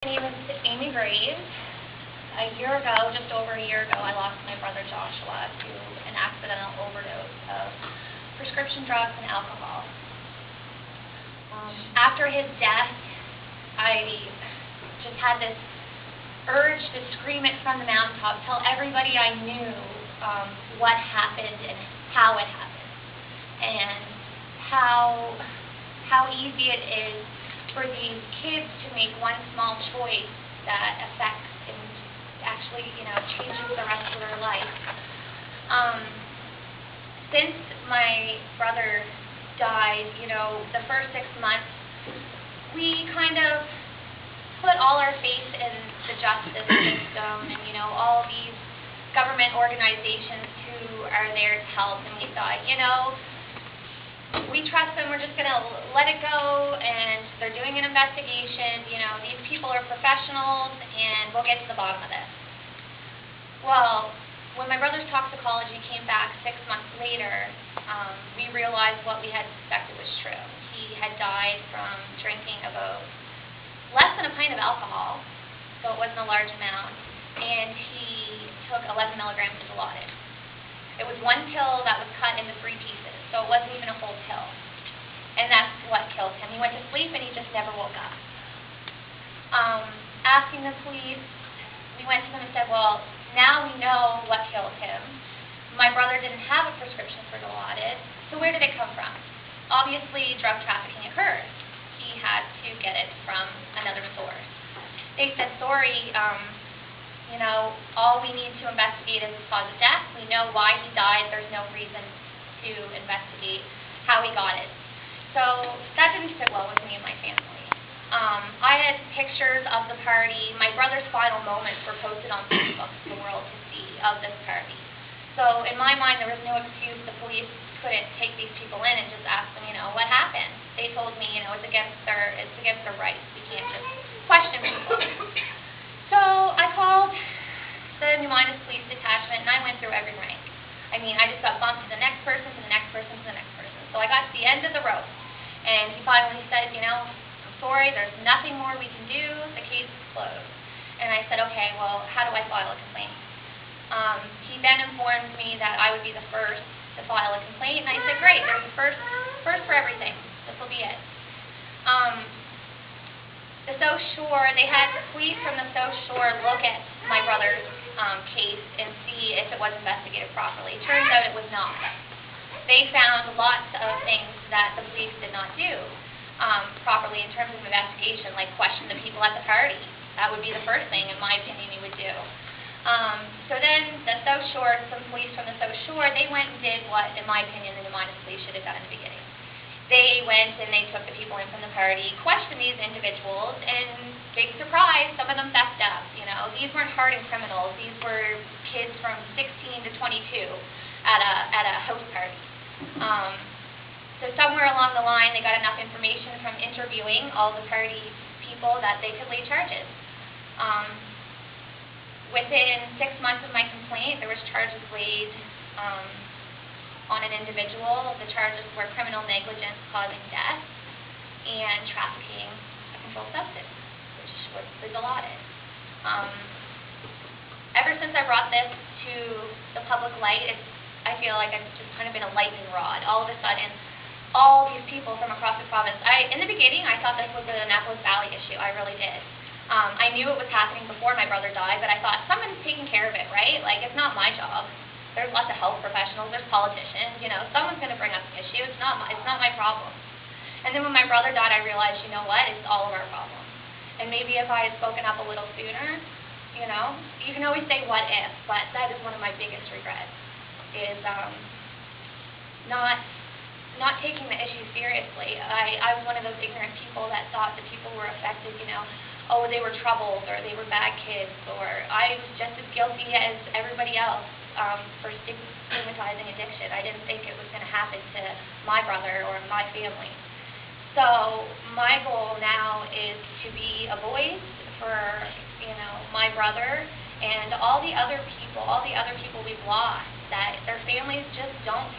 My name is Amy Graves. A year ago, just over a year ago, I lost my brother Joshua to an accidental overdose of prescription drugs and alcohol. After his death, I just had this urge to scream it from the mountaintop, tell everybody I knew what happened and how it happened, and how easy it is for these kids to make one small choice that affects and actually, changes the rest of their life. Since my brother died, the first 6 months, we kind of put all our faith in the justice system and, all these government organizations who are there to help, and we thought, we trust them, we're just going to let it go, and they're doing an investigation, these people are professionals, and we'll get to the bottom of this. Well, when my brother's toxicology came back 6 months later, we realized what we had suspected was true. He had died from drinking about less than a pint of alcohol, so it wasn't a large amount, and he took 11 milligrams of Dilaudid. It was one pill that was cut into 3 pieces, so it wasn't even a whole pill. And that's what killed him. He went to sleep and he just never woke up. Asking the police, we went to them and said, well, now we know what killed him. My brother didn't have a prescription for Dilaudid, so where did it come from? Obviously, drug trafficking occurred. He had to get it from another source. They said, sorry, all we need to investigate is the cause of death. We know why he died. There's no reason to investigate how he got it. So that didn't sit well with me and my family. I had pictures of the party. My brother's final moments were posted on Facebook for the world to see of this party. So in my mind, there was no excuse. The police couldn't take these people in and just ask them, what happened? They told me, it's against their rights. We can't just question people. So I called the New Minas Police Detachment, and I went through every rank. I just got bumped to the next person, to the next person, to the next person. So I got to the end of the rope, and he finally said, I'm sorry, there's nothing more we can do, the case is closed. And I said, okay, well, how do I file a complaint? He then informed me that I would be the first to file a complaint, and I said, great, there's a first for everything. This will be it. The South Shore, they had the police from the South Shore look at my brother's case and see if it was investigated properly. Turns out it was not. They found lots of things that the police did not do properly in terms of investigation, like question the people at the party. That would be the first thing, in my opinion, you would do. So then the South Shore, some police from the South Shore, they went and did what, in my opinion, the New Minas Police should have done in the beginning. They went and they took the people in from the party, questioned these individuals, and big surprise, some of them fessed up. These weren't hardened criminals. These were kids from 16 to 22 at a house party. So somewhere along the line, they got enough information from interviewing all the party people that they could lay charges. Within 6 months of my complaint, there was charges laid on an individual. The charges were criminal negligence causing death and trafficking a controlled substance, which was the Dilaudid. Ever since I brought this to the public light, I feel like I've just kind of been a lightning rod. All of a sudden, all these people from across the province. In the beginning, I thought this was an Annapolis Valley issue. I really did. I knew it was happening before my brother died, but I thought someone's taking care of it, right? Like, it's not my job. There's lots of health professionals, there's politicians, someone's going to bring up the issue. It's not my problem. And then when my brother died, I realized, you know what, it's all of our problem. And maybe if I had spoken up a little sooner, you can always say what if, but that is one of my biggest regrets, is not taking the issue seriously. I was one of those ignorant people that thought that people were affected, oh, they were troubled, or they were bad kids, or I was just as guilty as everybody else for stigmatizing addiction. I didn't think it was going to happen to my brother or my family. So my goal now is to be a voice for, my brother and all the other people we've lost, that their families just don't